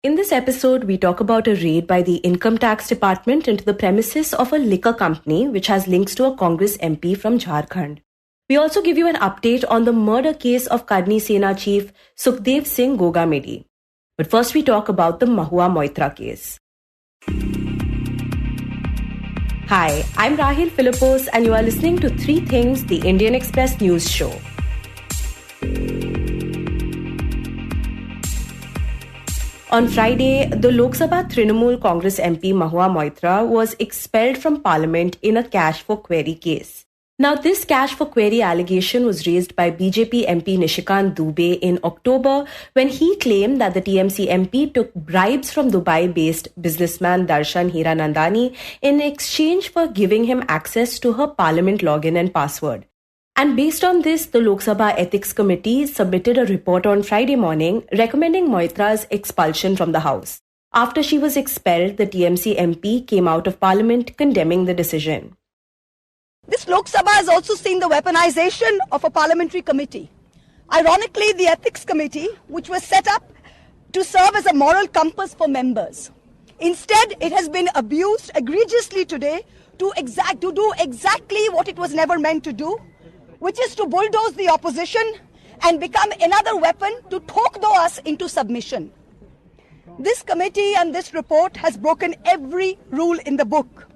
In this episode, we talk about a raid by the Income Tax Department into the premises of a liquor company which has links to a Congress MP from Jharkhand. We also give you an update on the murder case of Karni Sena chief Sukhdev Singh Gogamedi. But first we talk about the Mahua Moitra case. Hi, I'm Rahel Philipose and you are listening to Three Things, the Indian Express news show. On Friday, the Lok Sabha Trinamool Congress MP Mahua Moitra was expelled from Parliament in a cash for query case. Now, this cash for query allegation was raised by BJP MP Nishikant Dubey in October when he claimed that the TMC MP took bribes from Dubai-based businessman Darshan Hiranandani in exchange for giving him access to her Parliament login and password. And based on this, the Lok Sabha Ethics Committee submitted a report on Friday morning recommending Moitra's expulsion from the House. After she was expelled, the TMC MP came out of Parliament condemning the decision. This Lok Sabha has also seen the weaponization of a parliamentary committee. Ironically, the Ethics Committee, which was set up to serve as a moral compass for members. Instead, it has been abused egregiously today to do exactly what it was never meant to do, which is to bulldoze the opposition and become another weapon to tokdo us into submission. This committee and this report has broken every rule in the book.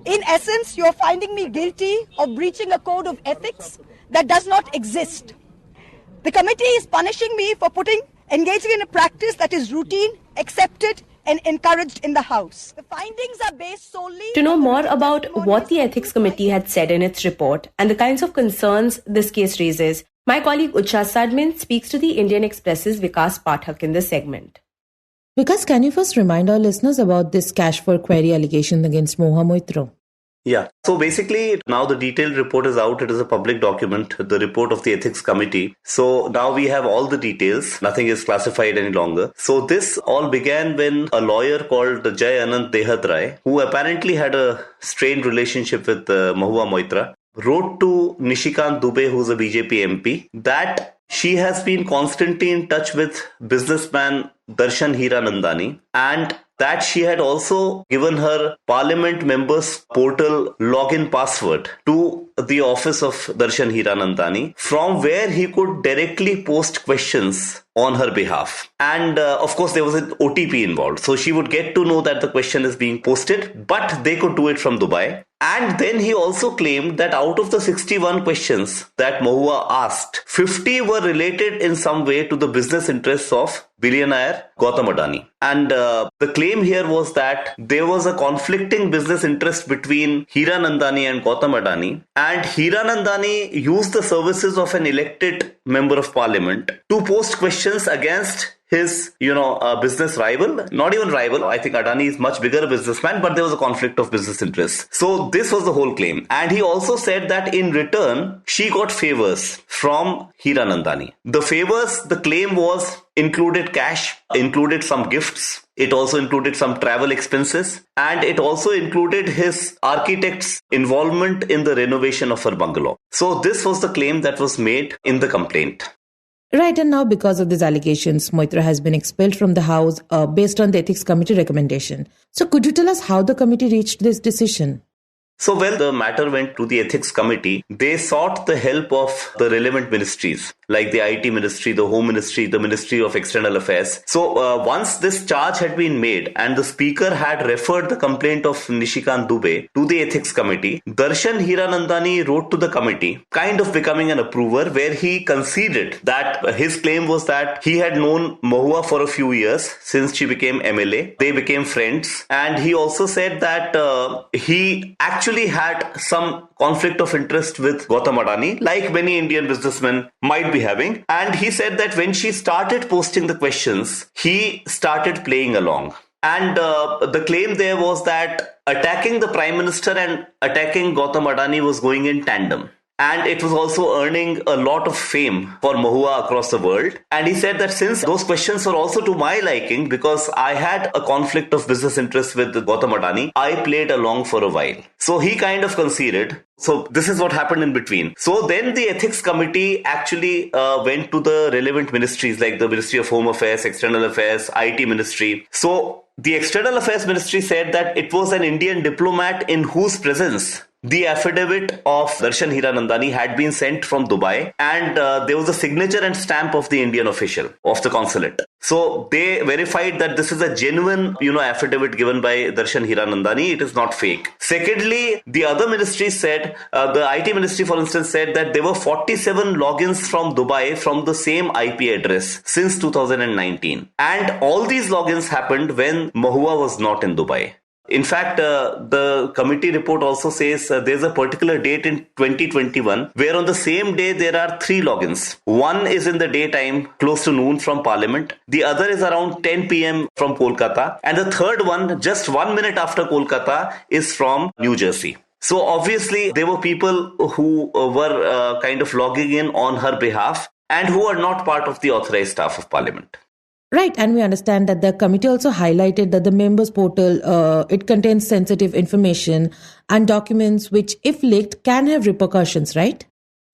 In essence, you're finding me guilty of breaching a code of ethics that does not exist. The committee is punishing me for engaging in a practice that is routine, accepted, and encouraged in the House. The findings are based solely... To know more about what the Ethics Committee had said in its report and the kinds of concerns this case raises, my colleague Utsa Sarmin speaks to the Indian Express's Vikas Pathak in this segment. Vikas, can you first remind our listeners about this cash for query allegation against Mahua Moitra? Yeah. So basically, now the detailed report is out. It is a public document, the report of the Ethics Committee. So now we have all the details. Nothing is classified any longer. So this all began when a lawyer called Jai Anant Dehatrai, who apparently had a strained relationship with Mahua Moitra, wrote to Nishikant Dubey, who's a BJP MP, that she has been constantly in touch with businessman Darshan Hiranandani and that she had also given her Parliament members portal login password to the office of Darshan Hiranandani, from where he could directly post questions on her behalf. And of course, there was an OTP involved. So she would get to know that the question is being posted, but they could do it from Dubai. And then he also claimed that out of the 61 questions that Mahua asked, 50 were related in some way to the business interests of billionaire Gautam Adani. And the claim here was that there was a conflicting business interest between Hiranandani and Gautam Adani. And Hiranandani used the services of an elected member of parliament to post questions against his, business rival, not even rival. I think Adani is much bigger a businessman, but there was a conflict of business interests. So this was the whole claim. And he also said that in return, she got favors from Hiranandani. The favors, the claim was, included cash, included some gifts. It also included some travel expenses. And it also included his architect's involvement in the renovation of her bungalow. So this was the claim that was made in the complaint. Right, and now because of these allegations, Moitra has been expelled from the House based on the Ethics Committee recommendation. So could you tell us how the committee reached this decision? So when the matter went to the Ethics Committee, they sought the help of the relevant ministries, like the IT Ministry, the Home Ministry, the Ministry of External Affairs. So once this charge had been made and the Speaker had referred the complaint of Nishikant Dubey to the Ethics Committee, Darshan Hiranandani wrote to the committee, kind of becoming an approver, where he conceded that his claim was that he had known Mahua for a few years since she became MLA. They became friends. And he also said that he actually had some conflict of interest with Gautam Adani, like many Indian businessmen might be having. And he said that when she started posting the questions, he started playing along. And the claim there was that attacking the Prime Minister and attacking Gautam Adani was going in tandem. and it was also earning a lot of fame for Mahua across the world. And he said that since those questions were also to my liking, because I had a conflict of business interest with Gautam Adani, I played along for a while. So he kind of conceded. So this is what happened in between. So then the ethics committee actually went to the relevant ministries like the Ministry of Home Affairs, External Affairs, IT Ministry. So the External Affairs Ministry said that it was an Indian diplomat in whose presence the affidavit of Darshan Hiranandani had been sent from Dubai, and there was a signature and stamp of the Indian official of the consulate. So they verified that this is a genuine, affidavit given by Darshan Hiranandani. It is not fake. Secondly, the other ministries said, the IT ministry, for instance, said that there were 47 logins from Dubai from the same IP address since 2019. And all these logins happened when Mahua was not in Dubai. In fact, the committee report also says there's a particular date in 2021 where on the same day there are 3 logins. One is in the daytime, close to noon from Parliament. The other is around 10 p.m. from Kolkata. And the third one, just 1 minute after Kolkata, is from New Jersey. So obviously, there were people who were kind of logging in on her behalf and who are not part of the authorized staff of Parliament. Right, and we understand that the committee also highlighted that the members portal, it contains sensitive information and documents which, if leaked, can have repercussions, right?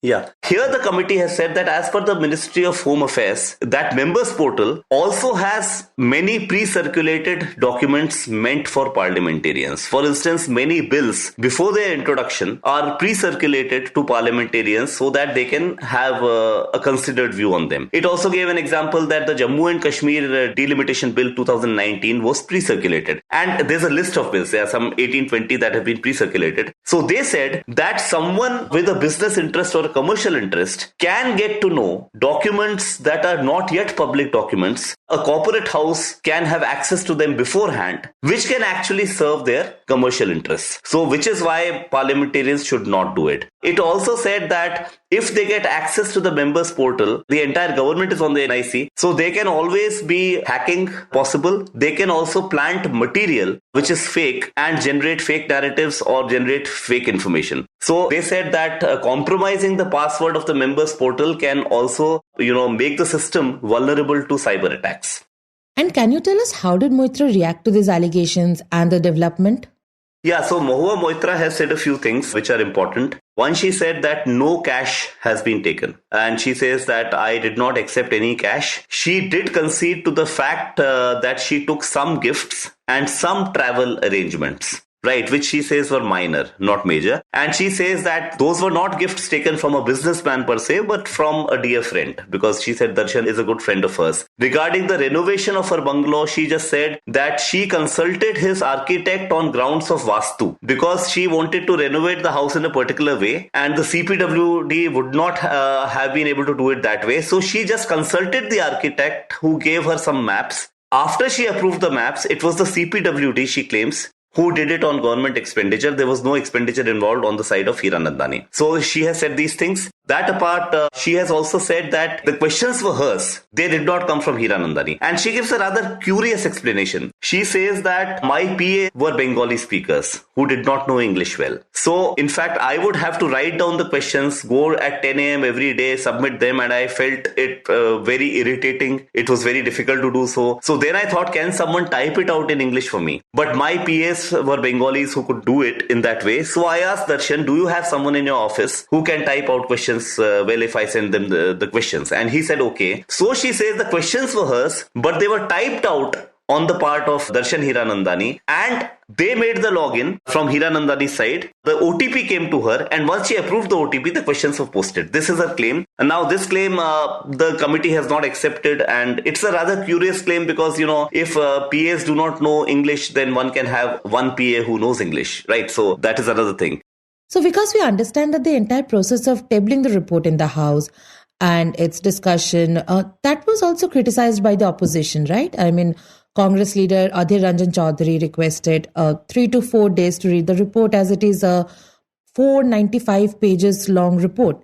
Yeah. Here the committee has said that as per the Ministry of Home Affairs, that members portal also has many pre-circulated documents meant for parliamentarians. For instance, many bills before their introduction are pre-circulated to parliamentarians so that they can have a considered view on them. It also gave an example that the Jammu and Kashmir Delimitation Bill 2019 was pre-circulated. And there's a list of bills. There are some 18-20 that have been pre-circulated. So they said that someone with a business interest or a commercial interest can get to know documents that are not yet public documents. A corporate house can have access to them beforehand, which can actually serve their commercial interests. So which is why parliamentarians should not do it. It also said that if they get access to the members portal, the entire government is on the NIC, so they can always be hacking possible. They can also plant material which is fake and generate fake narratives or generate fake information. So they said that compromising the password of the members portal can also, make the system vulnerable to cyber attacks. And can you tell us how did Moitra react to these allegations and the development? Yeah, so Mahua Moitra has said a few things which are important. One, she said that no cash has been taken. And she says that I did not accept any cash. She did concede to the fact that she took some gifts and some travel arrangements. Right, which she says were minor, not major. And she says that those were not gifts taken from a businessman per se, but from a dear friend, because she said Darshan is a good friend of hers. Regarding the renovation of her bungalow, she just said that she consulted his architect on grounds of Vastu, because she wanted to renovate the house in a particular way, and the CPWD would not have been able to do it that way. So she just consulted the architect who gave her some maps. After she approved the maps, it was the CPWD, she claims, who did it on government expenditure. There was no expenditure involved on the side of Hiranandani. So she has said these things. That apart, she has also said that the questions were hers. They did not come from Hiranandani. And she gives a rather curious explanation. She says that my PA were Bengali speakers who did not know English well. So, in fact, I would have to write down the questions, go at 10 a.m. every day, submit them, and I felt it very irritating. It was very difficult to do so. So then I thought, can someone type it out in English for me? But my PAs were Bengalis who could do it in that way. So I asked Darshan, do you have someone in your office who can type out questions if I send them the questions? And he said, okay. So she says the questions were hers, but they were typed out on the part of Darshan Hiranandani, and they made the login from Hiranandani's side. The OTP came to her, and once she approved the OTP, the questions were posted. This is her claim. And now this claim, the committee has not accepted, and it's a rather curious claim because, if PAs do not know English, then one can have one PA who knows English, right? So that is another thing. So because we understand that the entire process of tabling the report in the House and its discussion, that was also criticized by the opposition, right? I mean, Congress leader Adhir Ranjan Chaudhary requested 3 to 4 days to read the report as it is a 495 pages long report.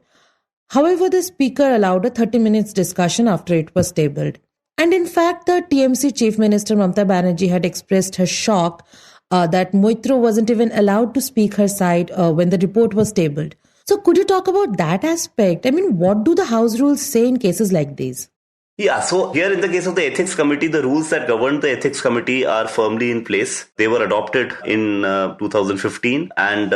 However, the speaker allowed a 30 minutes discussion after it was tabled. And in fact, the TMC Chief Minister Mamata Banerjee had expressed her shock that Moitra wasn't even allowed to speak her side when the report was tabled. So could you talk about that aspect? I mean, what do the House rules say in cases like these? Yeah, so here in the case of the Ethics Committee, the rules that govern the Ethics Committee are firmly in place. They were adopted in 2015 and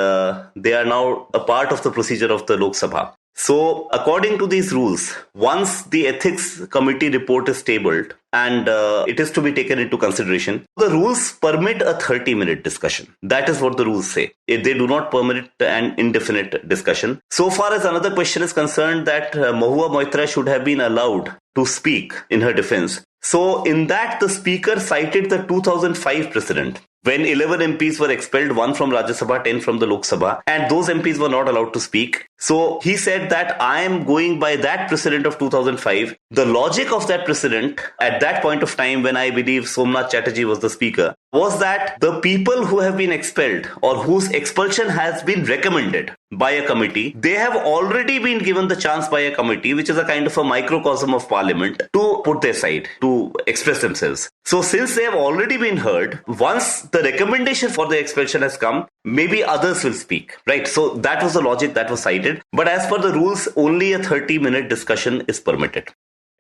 they are now a part of the procedure of the Lok Sabha. So according to these rules, once the Ethics Committee report is tabled and it is to be taken into consideration, the rules permit a 30-minute discussion. That is what the rules say. They do not permit an indefinite discussion. So far as another question is concerned, that Mahua Moitra should have been allowed to speak in her defense. So in that, the speaker cited the 2005 precedent, when 11 MPs were expelled, 1 from Rajya Sabha, 10 from the Lok Sabha, and those MPs were not allowed to speak. So he said that I am going by that precedent of 2005. The logic of that precedent at that point of time, when I believe Somnath Chatterjee was the speaker, was that the people who have been expelled or whose expulsion has been recommended by a committee, they have already been given the chance by a committee, which is a kind of a microcosm of parliament, to put their side, to express themselves. So since they have already been heard, once the recommendation for the expulsion has come, maybe others will speak, right? So that was the logic that was cited. But as per the rules, only a 30-minute discussion is permitted.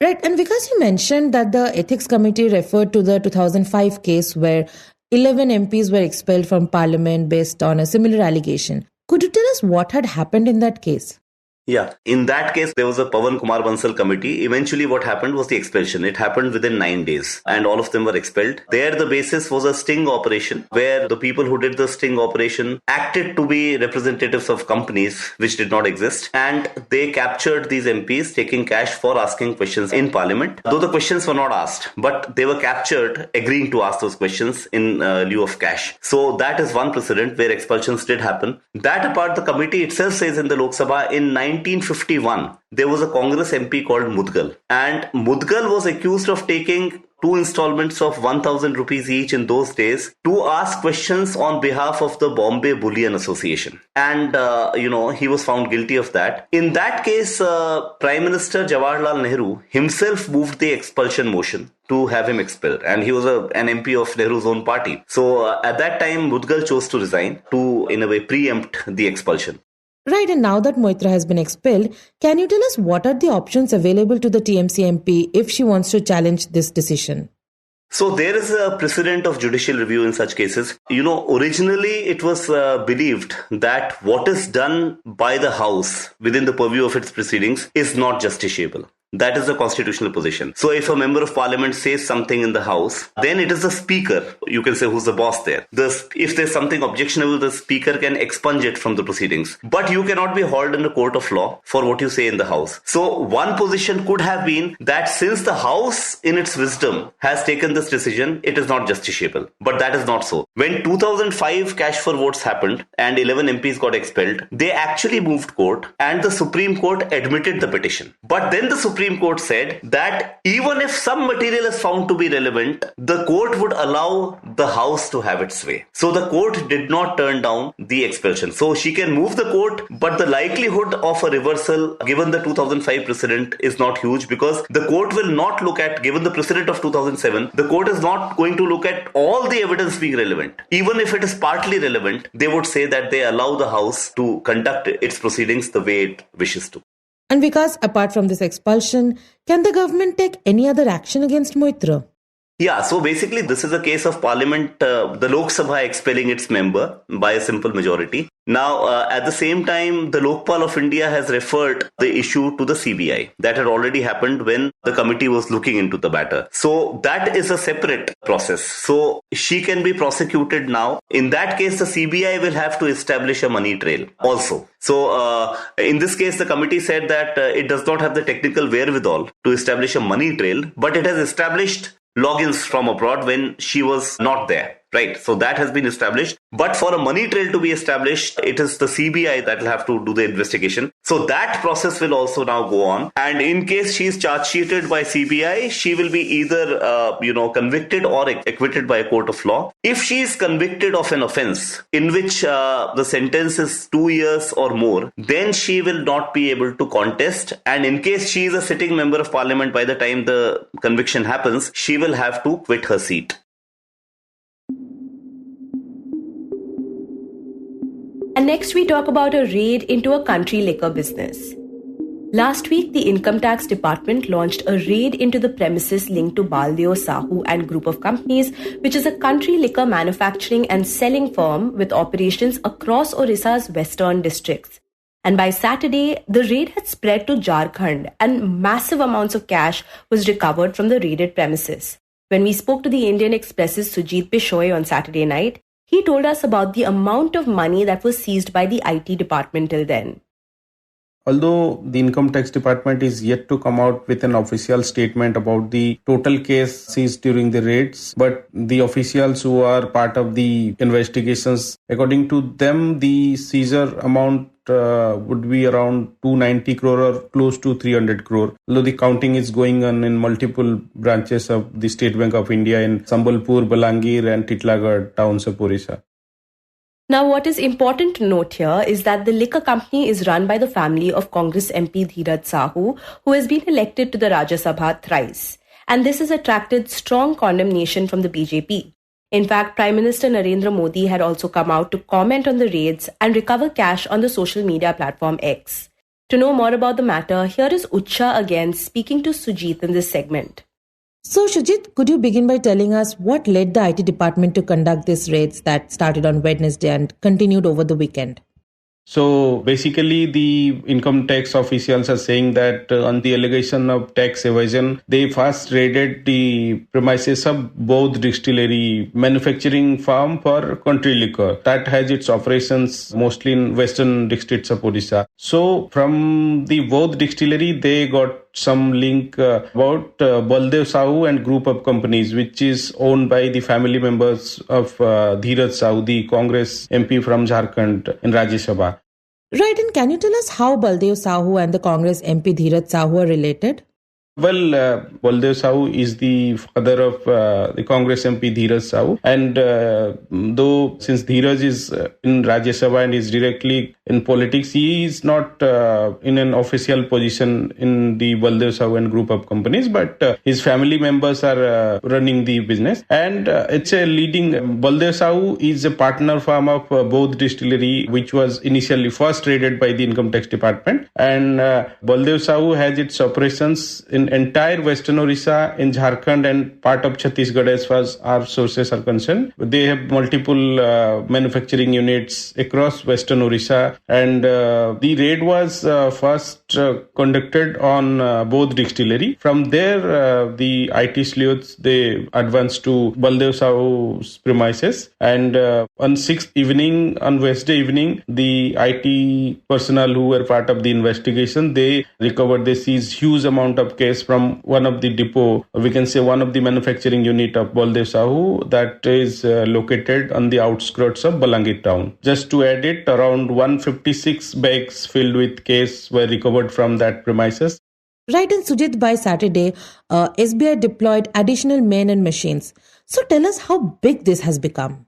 Right. And because you mentioned that the Ethics Committee referred to the 2005 case where 11 MPs were expelled from Parliament based on a similar allegation, could you tell us what had happened in that case? Yeah, in that case, there was a Pawan Kumar Bansal committee. Eventually, what happened was the expulsion. It happened within 9 days and all of them were expelled. There, the basis was a sting operation where the people who did the sting operation acted to be representatives of companies which did not exist, and they captured these MPs taking cash for asking questions in Parliament. Though the questions were not asked, but they were captured agreeing to ask those questions in lieu of cash. So that is one precedent where expulsions did happen. That apart, the committee itself says in the Lok Sabha in 1951, there was a Congress MP called Mudgal, and Mudgal was accused of taking 2 installments of 1,000 rupees each in those days to ask questions on behalf of the Bombay Bullion Association. And, he was found guilty of that. In that case, Prime Minister Jawaharlal Nehru himself moved the expulsion motion to have him expelled. And he was an MP of Nehru's own party. So at that time, Mudgal chose to resign to, in a way, preempt the expulsion. Right, and now that Moitra has been expelled, can you tell us what are the options available to the TMC MP if she wants to challenge this decision? So there is a precedent of judicial review in such cases. Originally it was believed that what is done by the House within the purview of its proceedings is not justiciable. That is the constitutional position. So if a member of parliament says something in the House, then it is the speaker, you can say, who's the boss there. If there's something objectionable, the speaker can expunge it from the proceedings. But you cannot be hauled in a court of law for what you say in the House. So one position could have been that since the House in its wisdom has taken this decision, it is not justiciable. But that is not so. When 2005 cash for votes happened and 11 MPs got expelled, they actually moved court and the Supreme Court admitted the petition. But then the Supreme Court said that even if some material is found to be relevant, the court would allow the House to have its way. So the court did not turn down the expulsion. So she can move the court, but the likelihood of a reversal given the 2005 precedent is not huge, because the court will not look at, given the precedent of 2007, the court is not going to look at all the evidence being relevant. Even if it is partly relevant, they would say that they allow the House to conduct its proceedings the way it wishes to. And Vikas, apart from this expulsion, can the government take any other action against Moitra? Yeah, so basically this is a case of Parliament, the Lok Sabha expelling its member by a simple majority. Now, at the same time, the Lokpal of India has referred the issue to the CBI. That had already happened when the committee was looking into the matter. So that is a separate process. So she can be prosecuted now. In that case, the CBI will have to establish a money trail also. So in this case, the committee said that it does not have the technical wherewithal to establish a money trail, but it has established logins from abroad when she was not there. Right. So that has been established. But for a money trail to be established, it is the CBI that will have to do the investigation. So that process will also now go on. And in case she is charge sheeted by CBI, she will be either, convicted or acquitted by a court of law. If she is convicted of an offense in which the sentence is 2 years or more, then she will not be able to contest. And in case she is a sitting member of parliament by the time the conviction happens, she will have to quit her seat. And next we talk about a raid into a country liquor business. Last week, the Income Tax Department launched a raid into the premises linked to Baldeo Sahu and Group of Companies, which is a country liquor manufacturing and selling firm with operations across Odisha's western districts. And by Saturday, the raid had spread to Jharkhand and massive amounts of cash was recovered from the raided premises. When we spoke to the Indian Express's Sujit Bisoyi on Saturday night, he told us about the amount of money that was seized by the IT department till then. Although the Income Tax Department is yet to come out with an official statement about the total case seized during the raids, but the officials who are part of the investigations, according to them, the seizure amount would be around 290 crore or close to 300 crore. Although the counting is going on in multiple branches of the State Bank of India in Sambalpur, Balangir and Titlagarh towns of Odisha. Now, what is important to note here is that the liquor company is run by the family of Congress MP Dheeraj Sahu, who has been elected to the Rajya Sabha thrice. And this has attracted strong condemnation from the BJP. In fact, Prime Minister Narendra Modi had also come out to comment on the raids and recover cash on the social media platform X. To know more about the matter, here is Utsa again speaking to Sujit in this segment. So, Sujit, could you begin by telling us what led the IT department to conduct these raids that started on Wednesday and continued over the weekend? So basically, the income tax officials are saying that on the allegation of tax evasion, they first raided the premises of Bodh Distillery manufacturing firm for country liquor that has its operations mostly in western districts of Odisha. So from the Bodh Distillery, they got some link about Baldeo Sahu and group of companies, which is owned by the family members of Dheeraj Sahu, the Congress MP from Jharkhand in Rajya Sabha. Right, and can you tell us how Baldeo Sahu and the Congress MP Dheeraj Sahu are related? Well, Baldeo Sahu is the father of the Congress MP Dheeraj Sahu, and though since Dheeraj is in Rajya Sabha and is directly in politics, he is not in an official position in the Baldeo Sahu and group of companies, but his family members are running the business, and it's a leading. Baldeo Sahu is a partner firm of Bodh Distillery, which was initially first raided by the Income Tax Department, and Baldeo Sahu has its operations in entire Western Odisha, in Jharkhand and part of Chhattisgarh as far as our sources are concerned. They have multiple manufacturing units across Western Odisha, and the raid was first conducted on Bodh Distillery. From there, the IT sleuths, they advanced to Baldeo Sahu's premises, and on 6th evening, on Wednesday evening, the IT personnel who were part of the investigation, they seized huge amount of cash from one of the depot, we can say one of the manufacturing unit of Baldeo Sahu that is located on the outskirts of Balangir town. Just to add it, around 156 bags filled with cash were recovered from that premises. Right, and Sujit, by Saturday, SBI deployed additional men and machines. So tell us how big this has become.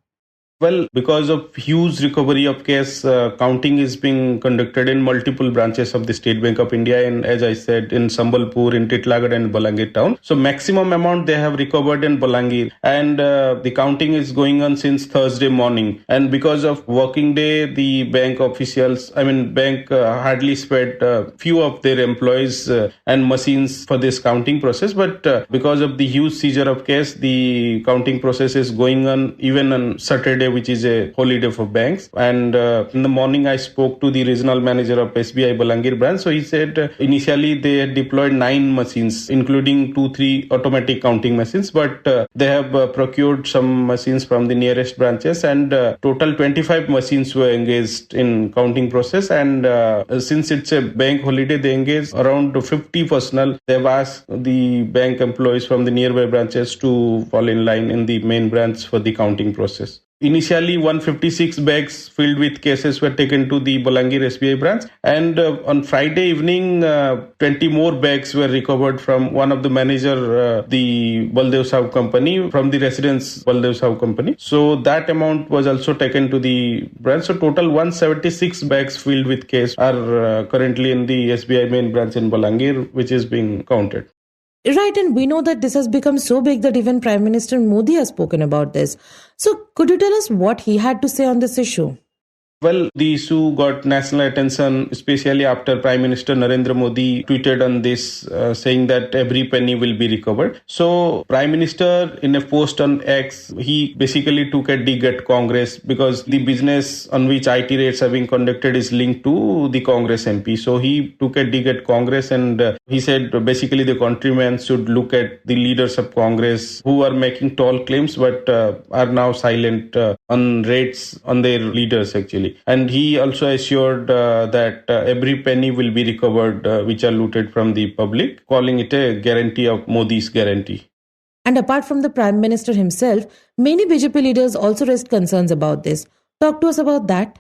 Well, because of huge recovery of cash, counting is being conducted in multiple branches of the State Bank of India, and as I said, in Sambalpur, in Titlagarh and Balangir town. So maximum amount they have recovered in Balangir, and the counting is going on since Thursday morning. And because of working day, the bank officials, bank hardly spared few of their employees and machines for this counting process. But because of the huge seizure of cash, the counting process is going on even on Saturday, which is a holiday for banks. And in the morning, I spoke to the regional manager of SBI Balangir branch. So he said initially they had deployed 9 machines, including 2-3 automatic counting machines. But they have procured some machines from the nearest branches, and total 25 machines were engaged in counting process. And since it's a bank holiday, they engaged around 50 personnel. They have asked the bank employees from the nearby branches to fall in line in the main branch for the counting process. Initially, 156 bags filled with cases were taken to the Balangir SBI branch, and on Friday evening, 20 more bags were recovered from one of the manager, the Baldeo Sahu company, from the residence Baldeo Sahu company. So that amount was also taken to the branch. So total 176 bags filled with cash are currently in the SBI main branch in Balangir, which is being counted. Right, and we know that this has become so big that even Prime Minister Modi has spoken about this. So could you tell us what he had to say on this issue? Well, the issue got national attention, especially after Prime Minister Narendra Modi tweeted on this, saying that every penny will be recovered. So, Prime Minister, in a post on X, he basically took a dig at Congress because the business on which IT raids are being conducted is linked to the Congress MP. So, he took a dig at Congress and he said basically the countrymen should look at the leaders of Congress who are making tall claims but are now silent on raids on their leaders actually. And he also assured that every penny will be recovered which are looted from the public, calling it a guarantee of Modi's guarantee. And apart from the Prime Minister himself, many BJP leaders also raised concerns about this. Talk to us about that.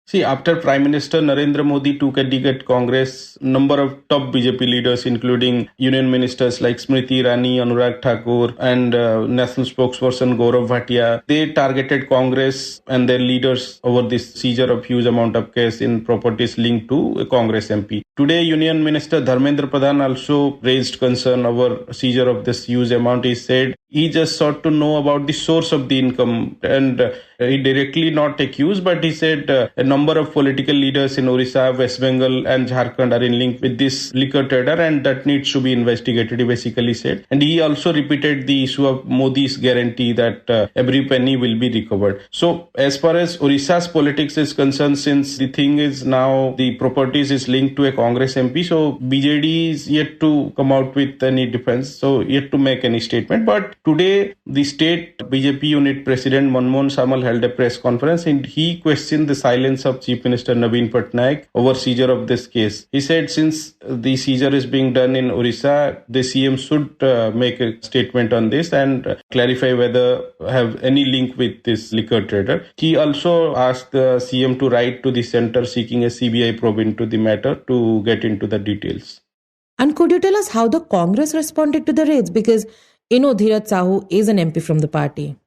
See, after Prime Minister Narendra Modi took a dig at Congress, number of top BJP leaders, including union ministers like Smriti Irani, Anurag Thakur, and national spokesperson Gaurav Bhatia, they targeted Congress and their leaders over this seizure of huge amount of cash in properties linked to a Congress MP. Today, Union Minister Dharmendra Pradhan also raised concern over seizure of this huge amount. He said he just sought to know about the source of the income, and he directly not accused, but he said a number of political leaders in Orissa, West Bengal and Jharkhand are in link with this liquor trader, and that needs to be investigated, he basically said. And he also repeated the issue of Modi's guarantee that every penny will be recovered. So as far as Orissa's politics is concerned, since the thing is now the properties is linked to a Congress MP, so BJD is yet to come out with any defense, so yet to make any statement. But today, the state BJP unit president Manmohan Samal held a press conference and he questioned the silence of Chief Minister Naveen Patnaik over seizure of this case. He said since the seizure is being done in Orissa, the CM should make a statement on this and clarify whether have any link with this liquor trader. He also asked the CM to write to the centre seeking a CBI probe into the matter to get into the details. And could you tell us how the Congress responded to the raids? Because Dheeraj Sahu is an MP from the party.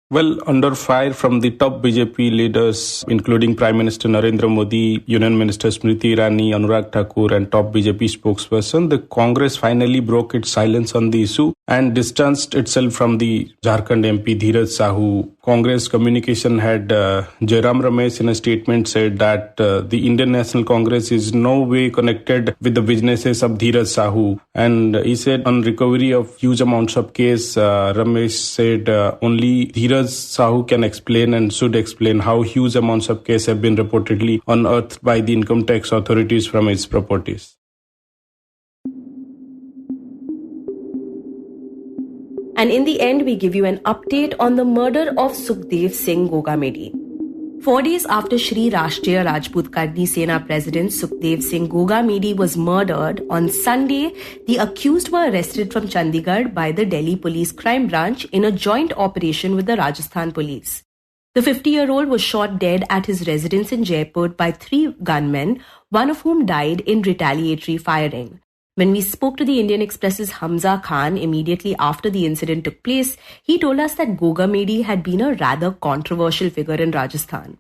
Well, under fire from the top BJP leaders, including Prime Minister Narendra Modi, Union Minister Smriti Irani, Anurag Thakur and top BJP spokesperson, the Congress finally broke its silence on the issue and distanced itself from the Jharkhand MP Dheeraj Sahu. Congress communication head Jairam Ramesh in a statement said that the Indian National Congress is no way connected with the businesses of Dheeraj Sahu. And he said on recovery of huge amounts of case, Ramesh said only Dheeraj Sahu can explain and should explain how huge amounts of cash have been reportedly unearthed by the income tax authorities from its properties. And in the end, we give you an update on the murder of Sukhdev Singh Gogamedi. 4 days after Shri Rashtriya Rajput Karni Sena President Sukhdev Singh Gogamedi was murdered, on Sunday, the accused were arrested from Chandigarh by the Delhi Police Crime Branch in a joint operation with the Rajasthan Police. The 50-year-old was shot dead at his residence in Jaipur by 3 gunmen, one of whom died in retaliatory firing. When we spoke to the Indian Express's Hamza Khan immediately after the incident took place, he told us that Gogamedi had been a rather controversial figure in Rajasthan.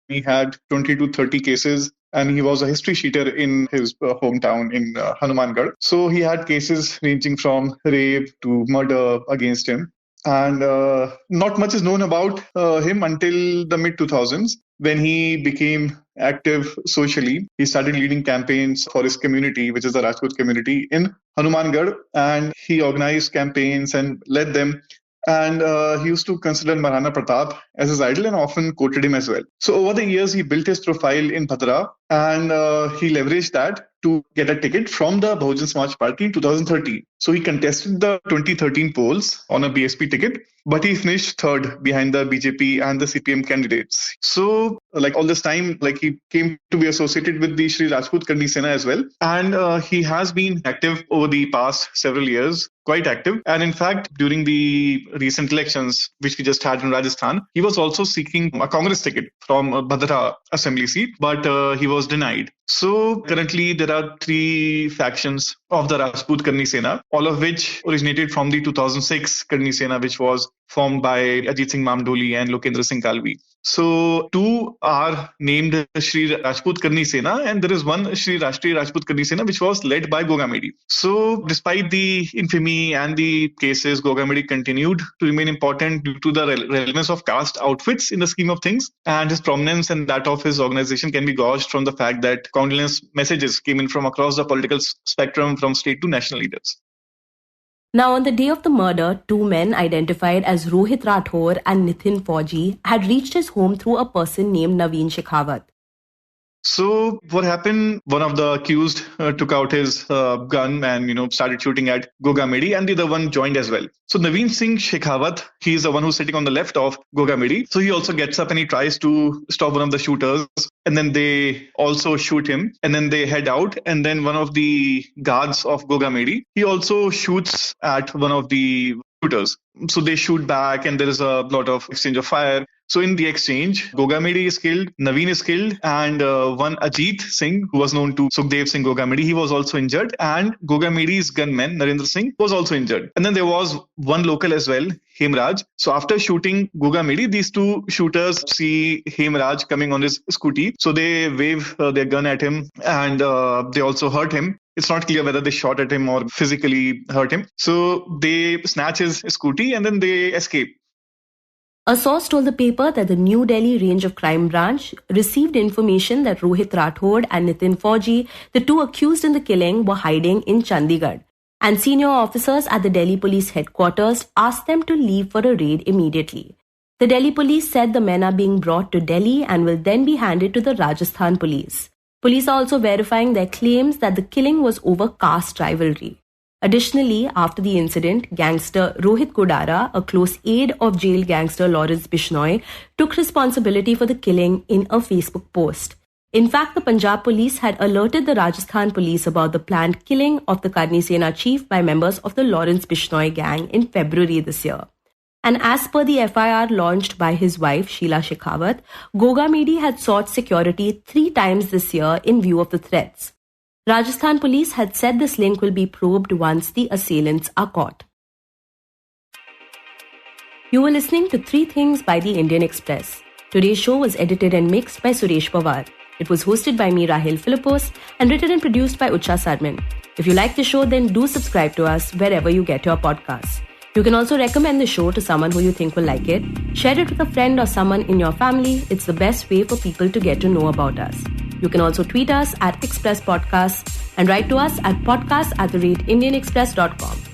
He had 20 to 30 cases and he was a history sheeter in his hometown in Hanumangarh. So he had cases ranging from rape to murder against him. And not much is known about him until the mid-2000s when he became active socially. He started leading campaigns for his community, which is the Rajput community in Hanumangarh, and he organized campaigns and led them. And he used to consider Maharana Pratap as his idol and often quoted him as well. So over the years, he built his profile in Bhadra and he leveraged that to get a ticket from the Bahujan Samaj Party in 2013. So he contested the 2013 polls on a BSP ticket, but he finished third behind the BJP and the CPM candidates. So all this time, he came to be associated with the Shri Rajput Karni Sena as well. And he has been active over the past several years, quite active. And in fact, during the recent elections, which we just had in Rajasthan, he was also seeking a Congress ticket from Bhadra assembly seat, but he was denied. So currently there are 3 factions of the Rajput Karni Sena, all of which originated from the 2006 Karni Sena, which was formed by Ajit Singh Mamdoli and Lokendra Singh Kalvi. So two are named Shri Rajput Karni Sena, and there is one Shri Rashtriya Rajput Karni Sena which was led by Gogamedi. So despite the infamy and the cases, Gogamedi continued to remain important due to the relevance of caste outfits in the scheme of things, and his prominence and that of his organization can be gauged from the fact that countless messages came in from across the political spectrum, from state to national leaders. Now, on the day of the murder, two men identified as Rohit Rathore and Nitin Fauji had reached his home through a person named Naveen Shekhawat. So what happened, one of the accused took out his gun and, started shooting at Gogamedi, and the other one joined as well. So Naveen Singh Shekhawat, he is the one who's sitting on the left of Gogamedi. So he also gets up and he tries to stop one of the shooters, and then they also shoot him, and then they head out. And then one of the guards of Gogamedi, he also shoots at one of the shooters. So they shoot back and there is a lot of exchange of fire. So in the exchange, Gogamedi is killed, Naveen is killed, and one Ajit Singh, who was known to Sukhdev Singh Gogamedi, he was also injured, and Gogamedi's gunman, Narendra Singh, was also injured. And then there was one local as well, Hemraj. So after shooting Gogamedi, these two shooters see Hemraj coming on his scooty. So they wave their gun at him, and they also hurt him. It's not clear whether they shot at him or physically hurt him. So they snatch his scooty and then they escape. A source told the paper that the New Delhi Range of Crime Branch received information that Rohit Rathore and Nitin Fauji, the two accused in the killing, were hiding in Chandigarh. And senior officers at the Delhi Police headquarters asked them to leave for a raid immediately. The Delhi Police said the men are being brought to Delhi and will then be handed to the Rajasthan Police. Police are also verifying their claims that the killing was over caste rivalry. Additionally, after the incident, gangster Rohit Kodara, a close aide of jailed gangster Lawrence Bishnoi, took responsibility for the killing in a Facebook post. In fact, the Punjab police had alerted the Rajasthan police about the planned killing of the Karni Sena chief by members of the Lawrence Bishnoi gang in February this year. And as per the FIR launched by his wife, Sheila Shekhawat, Gogamedi had sought security 3 times this year in view of the threats. Rajasthan police had said this link will be probed once the assailants are caught. You were listening to 3 Things by the Indian Express. Today's show was edited and mixed by Suresh Pawar. It was hosted by me, Rahel Philipose, and written and produced by Utsa Sarmin. If you like the show, then do subscribe to us wherever you get your podcasts. You can also recommend the show to someone who you think will like it. Share it with a friend or someone in your family. It's the best way for people to get to know about us. You can also tweet us at Express Podcasts and write to us at podcast@indianexpress.com.